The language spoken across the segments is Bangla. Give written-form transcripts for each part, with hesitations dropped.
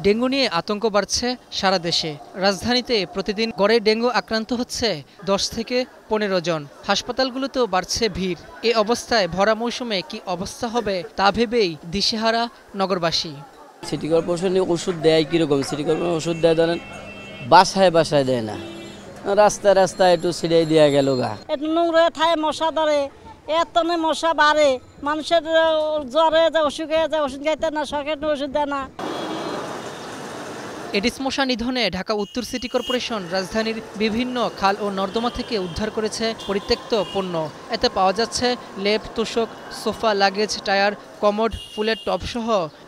ডেঙ্গু নিয়ে আতঙ্ক বাড়ছে সারা দেশে। রাজধানীতে প্রতিদিন গড়ে ডেঙ্গু আক্রান্ত হচ্ছে 10 থেকে 15 জন। হাসপাতালগুলোতেও বাড়ছে ভিড়। এ অবস্থায় ভরা মৌসুমে কি অবস্থা হবে তা ভেবেই দিশেহারা নগরবাসী। সিটি কর্পোরেশন ওষুধ দেয় কীরকম? সিটি কর্পোরেশন ওষুধ দেয় ধরেন বাসায় বাসায় দেয় না, রাস্তায় রাস্তায় একটু ছিড়াই দেওয়া গেল গা। একটু নোংরা ঠায় মশা ধরে, এত মশা বাড়ে, মানুষের জ্বরে যে অসুখে যে ওষুধ খাইতে না, সরকার ওষুধ দেয় না। এডিস মশা নিধনে ঢাকা উত্তর সিটি কর্পোরেশন রাজধানীর বিভিন্ন খাল ও নর্দমা থেকে উদ্ধার করেছে পরিত্যক্ত পণ্য। এতে পাওয়া যাচ্ছে লেপ, তোশক, সোফা, লাগেজ, টায়ার, কমোড, ফুলের টবসহ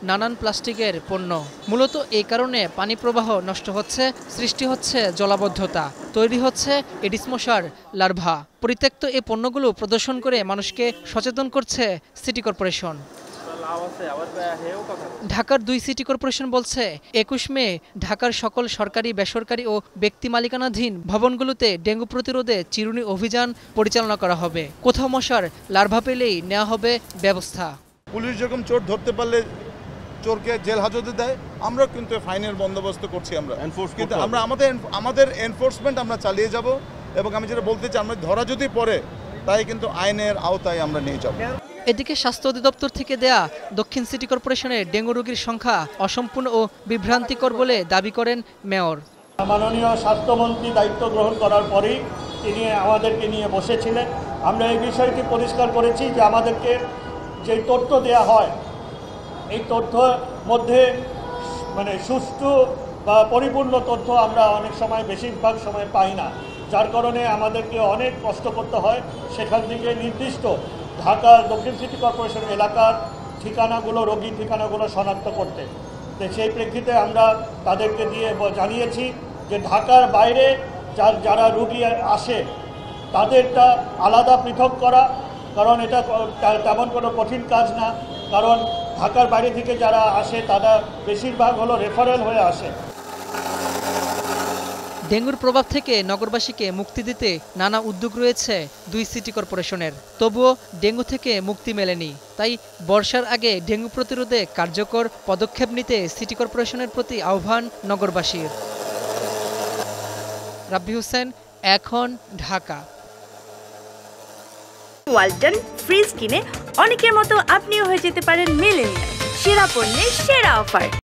নানান প্লাস্টিকের পণ্য। মূলত এই কারণে পানি প্রবাহ নষ্ট হচ্ছে, সৃষ্টি হচ্ছে জলাবদ্ধতা, তৈরি হচ্ছে এডিস মশার লার্ভা। পরিত্যক্ত এই পণ্যগুলো প্রদর্শন করে মানুষকে সচেতন করছে সিটি কর্পোরেশন। ঢাকার 2 সিটি কর্পোরেশন বলছে 21 মে ঢাকার সকল সরকারি, বেসরকারি ও ব্যক্তি মালিকানাধীন ভবনগুলোতে ডেঙ্গু প্রতিরোধে চিরুনি অভিযান পরিচালনা করা হবে। কোথাও মশার লার্ভা পেলেই নেওয়া হবে ব্যবস্থা। পুলিশ যেরকম চোর ধরতে পারলে চোরকে জেল হাজতে দেয়, আমরা কিন্তু ফাইনের বন্দোবস্ত করছি। কিন্তু আমরা আমাদের এনফোর্সমেন্ট আমরা চালিয়ে যাব, এবং আমি যেটা বলতে চাই, আমরা ধরা যদি পড়ে তাই কিন্তু আইনের আওতায় আমরা নিয়ে যাব। এদিকে স্বাস্থ্য অধিদপ্তর থেকে দেয়া দক্ষিণ সিটি কর্পোরেশনের ডেঙ্গু রোগীর সংখ্যা অসম্পূর্ণ ও বিভ্রান্তিকর বলে দাবি করেন মেয়র। মাননীয় স্বাস্থ্যমন্ত্রী দায়িত্ব গ্রহণ করার পরেই তিনি আমাদেরকে নিয়ে বসেছিলেন। আমরা এই বিষয়টি পরিষ্কার করেছি যে আমাদেরকে যে তথ্য দেয়া হয়, এই তথ্যের মধ্যে সুষ্ঠু বা পরিপূর্ণ তথ্য আমরা অনেক সময়, বেশিরভাগ সময় পাই না, যার কারণে আমাদেরকে অনেক কষ্ট করতে হয় সেখান থেকে নির্দিষ্ট ঢাকার দক্ষিণ সিটি কর্পোরেশন এলাকার ঠিকানাগুলো, রোগীর ঠিকানাগুলো শনাক্ত করতে। তো সেই প্রেক্ষিতে আমরা তাদেরকে দিয়ে জানিয়েছি যে ঢাকার বাইরে যারা রোগী আসে তাদেরটা আলাদা পৃথক করা, কারণ এটা তেমন কোনো কঠিন কাজ না, কারণ ঢাকার বাইরে থেকে যারা আসে তারা বেশিরভাগ হলো রেফারেল হয়ে আসে। ডেঙ্গুর প্রভাব থেকে নগরবাসীকে মুক্তি দিতে নানা উদ্যোগ রয়েছে 2 সিটি কর্পোরেশনের। তবুও ডেঙ্গু থেকে মুক্তি মেলেনি। তাই বর্ষার আগে ডেঙ্গু প্রতিরোধে কার্যকর পদক্ষেপ নিতে সিটি কর্পোরেশনের প্রতি আহ্বান নগরবাসীর। রাব্বি হোসেন, এখন, ঢাকা। ওয়ালটন ফ্রিজ কিনে অনেকের মতো আপনিও হয়ে যেতে পারেন মিলেনিয়াল। সেরা পণ্যের সেরা অফার।